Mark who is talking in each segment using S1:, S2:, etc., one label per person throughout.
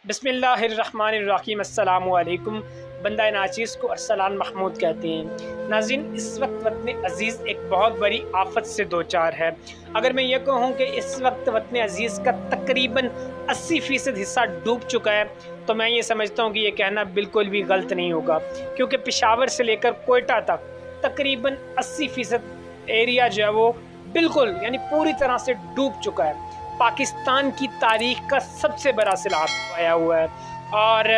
S1: बिस्मिल्लाहिर्रहमानिर्रहीम अस्सलामुअलैकुम। बंदा नाचीज़ को अरसलान महमूद कहते हैं। नाज़रीन, इस वक्त वतन अज़ीज़ एक बहुत बड़ी आफत से दो चार है। अगर मैं ये कहूँ कि इस वक्त वतन अज़ीज़ का तकरीबन 80% हिस्सा डूब चुका है तो मैं ये समझता हूँ कि ये कहना बिल्कुल भी गलत नहीं होगा, क्योंकि पेशावर से लेकर कोयटा तक तकरीबन 80% एरिया जो है वो बिल्कुल यानी पूरी तरह से डूब चुका है। पाकिस्तान की तारीख का सबसे बड़ा सैलाब आया हुआ है और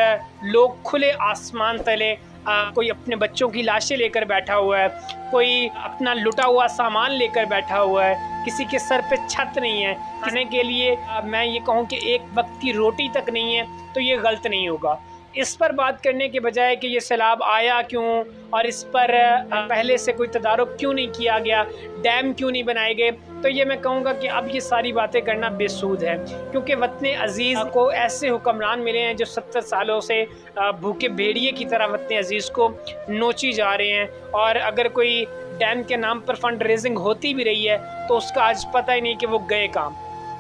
S1: लोग खुले आसमान तले कोई अपने बच्चों की लाशें लेकर बैठा हुआ है, कोई अपना लुटा हुआ सामान लेकर बैठा हुआ है, किसी के सर पे छत नहीं है खाने के लिए। मैं ये कहूँ कि एक वक्त की रोटी तक नहीं है तो ये गलत नहीं होगा। इस पर बात करने के बजाय कि ये सैलाब आया क्यों और इस पर पहले से कोई तदारुक क्यों नहीं किया गया, डैम क्यों नहीं बनाए गए, तो ये मैं कहूँगा कि अब ये सारी बातें करना बेसूद है, क्योंकि वतन अज़ीज़ को ऐसे हुक्मरान मिले हैं जो 70 सालों से भूखे भेड़िए की तरह वतन अज़ीज़ को नोची जा रहे हैं। और अगर कोई डैम के नाम पर फंड रेजिंग होती भी रही है तो उसका आज पता ही नहीं कि वो गए काम,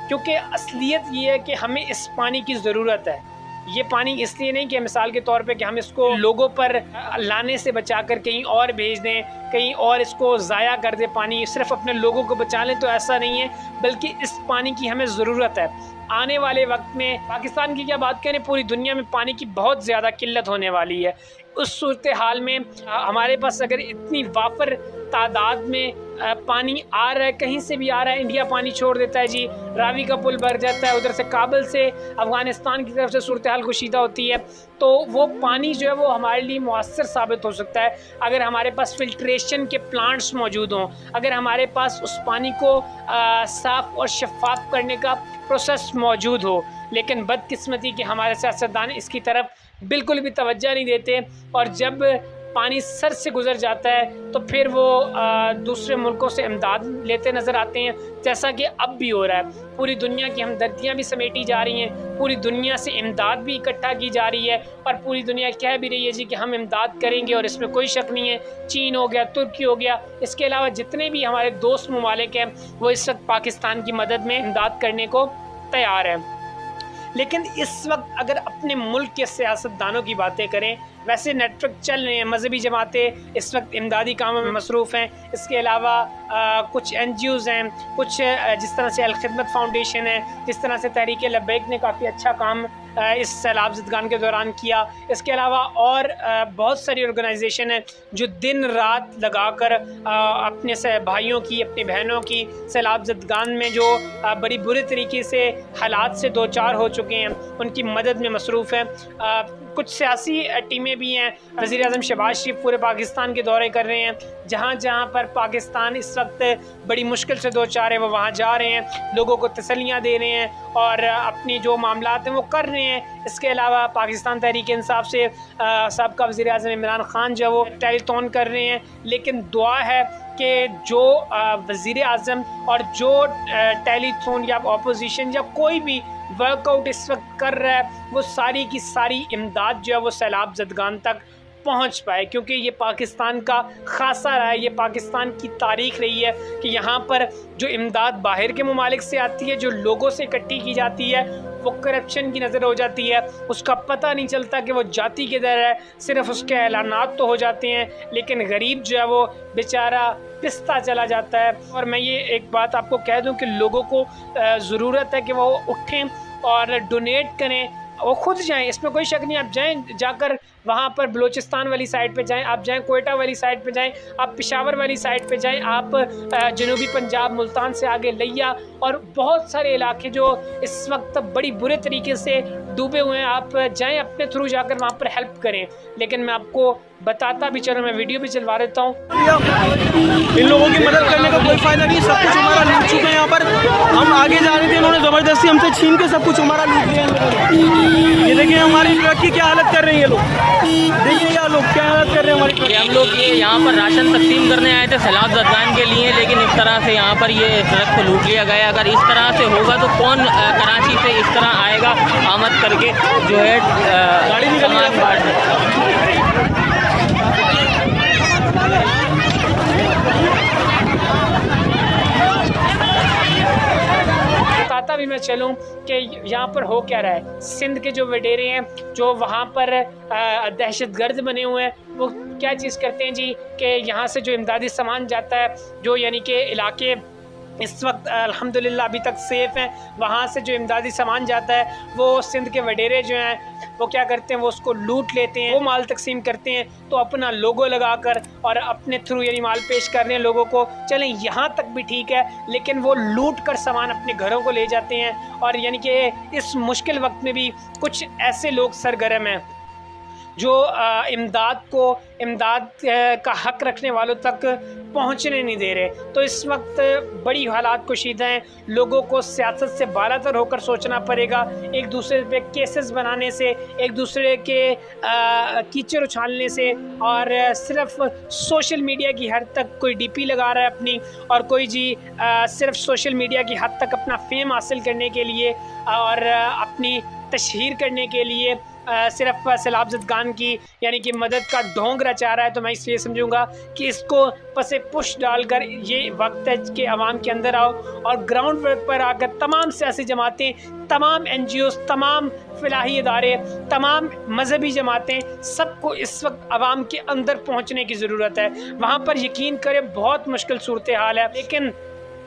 S1: क्योंकि असलियत ये है कि हमें इस पानी की ज़रूरत है। ये पानी इसलिए नहीं कि मिसाल के तौर पे कि हम इसको लोगों पर लाने से बचाकर कहीं और भेज दें, कहीं और इसको ज़ाया कर दें, पानी सिर्फ अपने लोगों को बचा लें, तो ऐसा नहीं है, बल्कि इस पानी की हमें ज़रूरत है। आने वाले वक्त में पाकिस्तान की क्या बात करें, पूरी दुनिया में पानी की बहुत ज़्यादा किल्लत होने वाली है। उस सूरत हाल में हमारे पास अगर इतनी वाफर तादाद में पानी आ रहा है, कहीं से भी आ रहा है, इंडिया पानी छोड़ देता है जी, रावी का पुल भर जाता है, उधर से काबुल से अफ़गानिस्तान की तरफ से सूरत हाल कुशीदा होती है, तो वो पानी जो है वो हमारे लिए मुअस्सर साबित हो सकता है अगर हमारे पास फिल्ट्रेशन के प्लांट्स मौजूद हों, अगर हमारे पास उस पानी को साफ़ और शफाफ करने का प्रोसेस मौजूद हो। लेकिन बदकिस्मती कि हमारे सियासतदान इसकी तरफ बिल्कुल भी तवज्जो नहीं देते, और जब पानी सर से गुज़र जाता है तो फिर वो दूसरे मुल्कों से इमदाद लेते नज़र आते हैं, जैसा कि अब भी हो रहा है। पूरी दुनिया की हमदर्दियाँ भी समेटी जा रही हैं, पूरी दुनिया से इमदाद भी इकट्ठा की जा रही है, और पूरी दुनिया कह भी रही है जी कि हम इमदाद करेंगे, और इसमें कोई शक नहीं है। चीन हो गया, तुर्की हो गया, इसके अलावा जितने भी हमारे दोस्त ममालिक हैं वो इस वक्त पाकिस्तान की मदद में इमदाद करने को तैयार हैं। लेकिन इस वक्त अगर अपने मुल्क के सियासतदानों की बातें करें, वैसे नेटवर्क चल रहे हैं, मजहबी जमातें इस वक्त इमदादी कामों में मसरूफ़ हैं, इसके अलावा कुछ NGOs हैं, कुछ जिस तरह से अल खिदमत फाउंडेशन है, जिस तरह से तहरीक लब्बैक ने काफ़ी अच्छा काम इस सैलाब ज़दगान के दौरान किया। इसके अलावा और बहुत सारी ऑर्गेनाइजेशन हैं जो दिन रात लगाकर अपने से भाइयों की, अपनी बहनों की सैलाब ज़दगान में जो बड़ी बुरे तरीके से हालात से दो चार हो चुके हैं उनकी मदद में मसरूफ़ हैं। कुछ सियासी टीमें भी हैं, वज़ीर-ए-आज़म शहबाज शरीफ पूरे पाकिस्तान के दौरे कर रहे हैं, जहाँ जहाँ पर पाकिस्तान इस वक्त बड़ी मुश्किल से दो चार है वो वहाँ जा रहे हैं, लोगों को तसल्लियाँ दे रहे हैं और अपनी जो मामलात हैं वो कर रहे हैं। इसके अलावा पाकिस्तान तहरीक इंसाफ से साबका वज़ीर-ए-आज़म इमरान खान जो वो टेलीथॉन कर रहे हैं। लेकिन दुआ है कि जो वज़ीर-ए-आज़म और जो टेलीथॉन या अपोजिशन या कोई भी वर्कआउट इस वक्त कर रहा है वो सारी की सारी इमदाद जो है वो सैलाब ज़दगान तक पहुंच पाए, क्योंकि ये पाकिस्तान का खासा रहा है, ये पाकिस्तान की तारीख रही है कि यहाँ पर जो इमदाद बाहर के ममालिक से आती है, जो लोगों से इकट्ठी की जाती है, वो करप्शन की नज़र हो जाती है, उसका पता नहीं चलता कि वो जाती किधर है, सिर्फ उसके ऐलानात तो हो जाते हैं, लेकिन गरीब जो है वो बेचारा पिसता चला जाता है। और मैं ये एक बात आपको कह दूं कि लोगों को ज़रूरत है कि वो उठें और डोनेट करें, वो खुद जाएं, इसमें कोई शक नहीं। आप जाएं, जाकर वहाँ पर बलूचिस्तान वाली साइड पे जाएं, आप जाएं कोयटा वाली साइड पे जाएं, आप पेशावर वाली साइड पे जाएं, आप जनूबी पंजाब मुल्तान से आगे लिया और बहुत सारे इलाके जो इस वक्त बड़ी बुरे तरीके से डूबे हुए हैं, आप जाएं, अपने थ्रू जाकर वहाँ पर हेल्प करें। लेकिन मैं आपको बताता भी चलो, मैं वीडियो भी चलवा देता हूँ।
S2: इन लोगों की मदद करने का कोई फ़ायदा नहीं, सब कुछ हमारा लूट चुके हैं। यहाँ पर हम आगे जा रहे थे, इन्होंने ज़बरदस्ती हमसे छीन के सब कुछ हमारा लूट लिया। ये देखिए हमारी ट्रक की क्या हालत कर रही है ये लोग, देखिए ये लोग क्या हालत कर रहे हैं हमारी ट्रक।
S3: हम लोग ये यहाँ पर राशन तकसीम करने आए थे सैलाब ज़दगान के लिए, लेकिन इस तरह से यहाँ पर ये ट्रक को लूट लिया गया। अगर इस तरह से होगा तो कौन कराची से इस तरह आएगा आमद करके जो है सामान बांटने।
S1: बताता भी मैं चलूँ कि यहाँ पर हो क्या रहा है। सिंध के जो वडेरे हैं, जो वहाँ पर दहशतगर्द बने हुए हैं, वो क्या चीज़ करते हैं जी कि यहाँ से जो इमदादी सामान जाता है, जो यानी कि इलाके इस वक्त अल्हम्दुलिल्लाह अभी तक सेफ़ हैं, वहाँ से जो इमदादी सामान जाता है वो सिंध के वडेरे जो हैं वो क्या करते हैं, वो उसको लूट लेते हैं, वो माल तकसीम करते हैं। तो अपना लोगो लगाकर और अपने थ्रू यानी माल पेश कर रहे हैं लोगों को। चलें यहाँ तक भी ठीक है, लेकिन वो लूट कर सामान अपने घरों को ले जाते हैं। और यानी कि इस मुश्किल वक्त में भी कुछ ऐसे लोग सरगर्म हैं जो इमदाद का हक़ रखने वालों तक पहुंचने नहीं दे रहे। तो इस वक्त बड़ी हालात कुशीदा हैं। लोगों को सियासत से बालातर होकर सोचना पड़ेगा। एक दूसरे पे केसेस बनाने से, एक दूसरे के कीचड़ उछालने से, और सिर्फ सोशल मीडिया की हद तक कोई डीपी लगा रहा है अपनी, और कोई जी सिर्फ सोशल मीडिया की हद तक अपना फेम हासिल करने के लिए और अपनी तशहीर करने के लिए सिर्फ सैलाब ज़दगान की यानी कि मदद का ढोंग रचा रहा है। तो मैं इसलिए समझूंगा कि इसको पसे पुश डालकर ये वक्त है कि आवाम के अंदर आओ और ग्राउंड वर्क पर आकर तमाम सियासी जमातें, तमाम NGOs, तमाम फलाही इदारे, तमाम मजहबी जमातें, सबको इस वक्त आवाम के अंदर पहुँचने की ज़रूरत है। वहाँ पर यकीन करें बहुत मुश्किल सूरत हाल है, लेकिन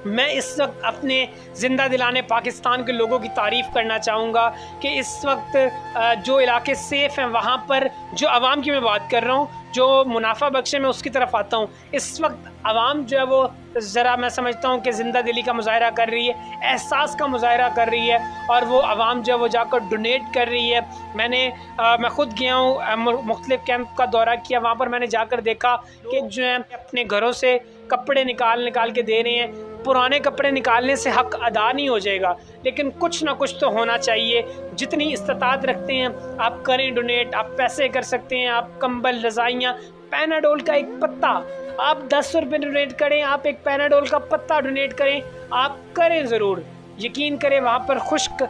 S1: मैं इस वक्त अपने ज़िंदा दिलाने पाकिस्तान के लोगों की तारीफ़ करना चाहूँगा कि इस वक्त जो इलाके सेफ़ हैं वहाँ पर जो आवाम की मैं बात कर रहा हूँ, जो मुनाफा बख्श है मैं उसकी तरफ आता हूँ। इस वक्त आवाम जो है वो ज़रा मैं समझता हूँ कि ज़िंदा दिली का मुजाहरा कर रही है, एहसास का मुजाहरा कर रही है, और वो आवाम जो है वो जाकर डोनेट कर रही है। मैं ख़ुद गया हूँ, मुख्तलिफ़ कैंप का दौरा किया, वहाँ पर मैंने जाकर देखा कि जो है अपने घरों से कपड़े निकाल के दे रहे हैं। पुराने कपड़े निकालने से हक़ अदा नहीं हो जाएगा, लेकिन कुछ ना कुछ तो होना चाहिए। जितनी इस्तात रखते हैं आप करें डोनेट। आप पैसे कर सकते हैं, आप कंबल, रज़ाइयाँ, पैनाडोल का एक पत्ता आप 10 रुपये डोनेट करें, आप एक पैनाडोल का पत्ता डोनेट करें, आप करें ज़रूर। यकीन करें वहाँ पर खुश्क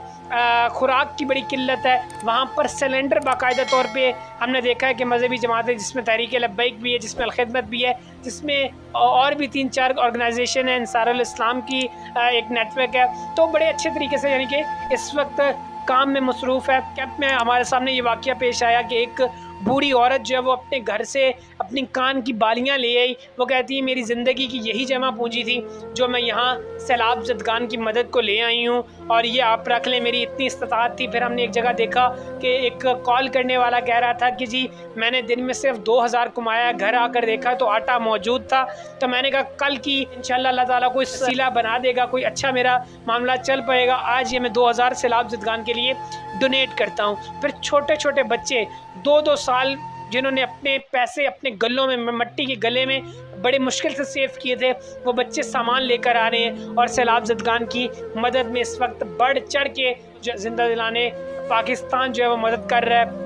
S1: खुराक की बड़ी किल्लत है। वहाँ पर सिलेंडर बाकायदा तौर पे हमने देखा है कि मजहबी जमातें, जिसमें तहरीक लब्बैक भी है, जिसमें अल-खिदमत भी है, जिसमें और भी 3-4 ऑर्गेनाइजेशन है, अंसारुल इस्लाम की एक नेटवर्क है, तो बड़े अच्छे तरीके से यानी कि इस वक्त काम में मसरूफ़ है। कैंप में हमारे सामने ये वाक़या पेश आया कि एक बूढ़ी औरत जो है वो अपने घर से अपनी कान की बालियाँ ले आई। वो कहती है मेरी ज़िंदगी की यही जमा पूंजी थी जो मैं यहाँ सैलाब ज़दगान की मदद को ले आई हूँ, और ये आप रख लें, मेरी इतनी इस्तात थी। फिर हमने एक जगह देखा कि एक कॉल करने वाला कह रहा था कि जी मैंने दिन में सिर्फ 2000 कमाया, घर आकर देखा तो आटा मौजूद था। तो मैंने कहा कल की इंशाल्लाह अल्लाह ताला कोई वसीला बना देगा, कोई अच्छा मेरा मामला चल पाएगा। आज ये मैं 2000 सैलाब ज़दगान के लिए डोनेट करता हूँ। फिर छोटे छोटे बच्चे 2-2 साल जिन्होंने अपने पैसे अपने गलों में, मट्टी के गले में बड़े मुश्किल से सेव किए थे, वो बच्चे सामान लेकर आ रहे हैं और सैलाब ज़दगान की मदद में इस वक्त बढ़ चढ़ के ज़िंदा दिलाने पाकिस्तान जो है वो मदद कर रहा है।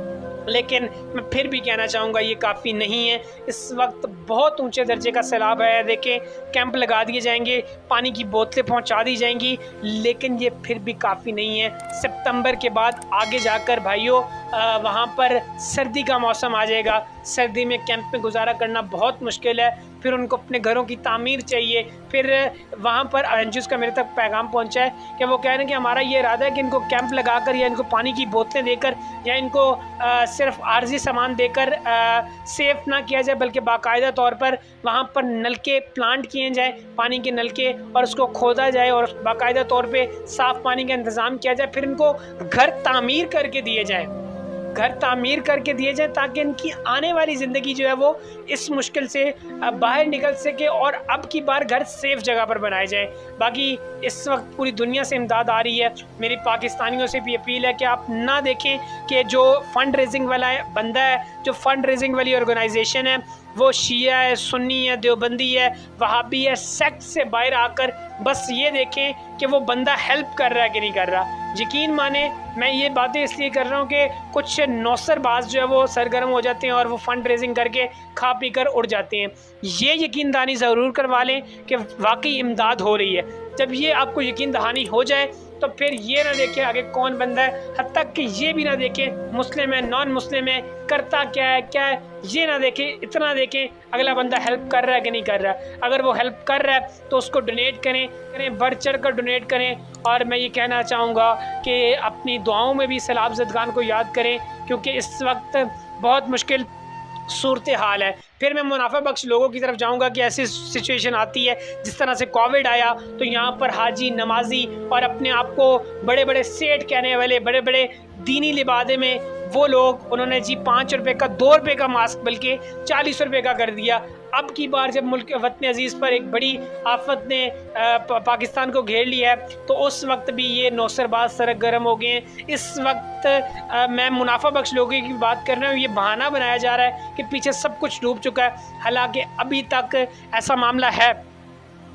S1: लेकिन मैं फिर भी कहना चाहूँगा ये काफ़ी नहीं है। इस वक्त बहुत ऊंचे दर्जे का सैलाब है। देखें कैंप लगा दिए जाएंगे, पानी की बोतलें पहुँचा दी जाएंगी, लेकिन ये फिर भी काफ़ी नहीं है। सितंबर के बाद आगे जाकर भाइयों वहाँ पर सर्दी का मौसम आ जाएगा। सर्दी में कैंप में गुजारा करना बहुत मुश्किल है। फिर उनको अपने घरों की तामीर चाहिए। फिर वहाँ पर NGOs का मेरे तक पैगाम पहुँचा है कि वो कह रहे हैं कि हमारा ये इरादा है कि इनको कैंप लगाकर या इनको पानी की बोतलें देकर या इनको सिर्फ आर्जी सामान देकर सेफ ना किया जाए, बल्कि बाकायदा तौर पर वहाँ पर नलके प्लांट किए जाए, पानी के नलके, और उसको खोदा जाए और बाकायदा तौर पे साफ़ पानी का इंतज़ाम किया जाए। फिर इनको घर तामीर करके दिए जाए, ताकि इनकी आने वाली ज़िंदगी जो है वो इस मुश्किल से बाहर निकल सके और अब की बार घर सेफ़ जगह पर बनाए जाए। बाकी इस वक्त पूरी दुनिया से इमदाद आ रही है। मेरी पाकिस्तानियों से भी अपील है कि आप ना देखें कि जो फ़ंड रेजिंग वाला बंदा है, जो फ़ंड रेजिंग वाली ऑर्गेनाइजेशन है, वो शिया है, सुन्नी है, देवबंदी है, वहाबी है, सेक्ट से बाहर आकर बस ये देखें कि वो बंदा हेल्प कर रहा है कि नहीं कर रहा। यकीन माने मैं ये बातें इसलिए कर रहा हूँ कि कुछ नौसरबाज जो है वो सरगर्म हो जाते हैं और वो फ़ंड रेजिंग करके खा पी कर उड़ जाते हैं। ये यकीन दानी ज़रूर करवा लें कि वाकई इमदाद हो रही है। जब ये आपको यकीन दहानी हो जाए तो फिर ये ना देखें आगे कौन बंदा है, हद तक कि ये भी ना देखें मुस्लिम है नॉन मुस्लिम है, करता क्या है, ये ना देखें। इतना देखें अगला बंदा हेल्प कर रहा है कि नहीं कर रहा है। अगर वो हेल्प कर रहा है तो उसको डोनेट करें, बढ़ चढ़ कर डोनेट करें। और मैं ये कहना चाहूँगा कि अपनी दुआओं में भी सैलाब ज़दगान को याद करें, क्योंकि इस वक्त बहुत मुश्किल सूरत हाल है। फिर मैं मुनाफा बख्श लोगों की तरफ जाऊंगा कि ऐसी सिचुएशन आती है जिस तरह से कोविड आया तो यहाँ पर हाजी नमाजी और अपने आप को बड़े बड़े सेठ कहने वाले बड़े बड़े दीनी लिबादे में वो लोग उन्होंने जी 5 रुपये का 2 रुपये का मास्क बल्कि 40 रुपये का कर दिया। अब की बार जब मुल्क वतन अजीज़ पर एक बड़ी आफत ने पाकिस्तान को घेर लिया है तो उस वक्त भी ये नौसरबाज सड़क गर्म हो गए हैं। इस वक्त मैं मुनाफा बख्श लोगों की बात कर रहा हूँ, ये बहाना बनाया जा रहा है कि पीछे सब कुछ डूब चुका है। हालांकि अभी तक ऐसा मामला है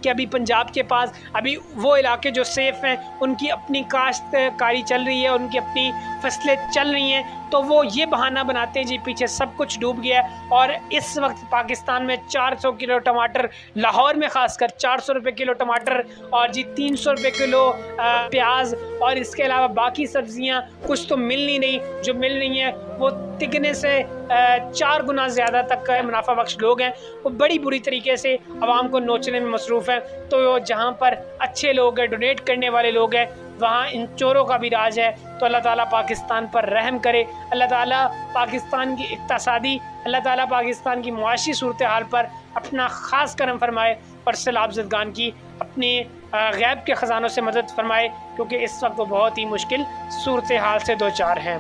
S1: कि अभी पंजाब के पास अभी वो इलाके जो सेफ़ हैं उनकी अपनी काश्तकारी चल रही है, उनकी अपनी फसलें चल रही हैं, तो वो ये बहाना बनाते हैं जी पीछे सब कुछ डूब गया है। और इस वक्त पाकिस्तान में 400 किलो टमाटर, लाहौर में ख़ासकर 400 रुपये किलो टमाटर और जी 300 रुपये किलो प्याज और इसके अलावा बाकी सब्ज़ियाँ कुछ तो मिल नहीं, जो मिल रही हैं वो तिगने से 4 गुना ज़्यादा तक का मुनाफा बख्श लोग हैं, वो बड़ी बुरी तरीके से आवाम को नोचने में मसरूफ़ हैं। तो जहाँ पर अच्छे लोग हैं, डोनेट करने वाले लोग हैं, वहाँ इन चोरों का भी राज है। तो अल्लाह ताला पाकिस्तान पर रहम करे, अल्लाह ताला पाकिस्तान की इक़्तिसादी, अल्लाह ताला पाकिस्तान की मुआशी सूरत हाल पर अपना ख़ास करम फरमाए और सैलाब ज़दगान की अपने गैब के ख़जानों से मदद फरमाए, क्योंकि इस वक्त वो बहुत ही मुश्किल सूरत हाल से दो चार हैं।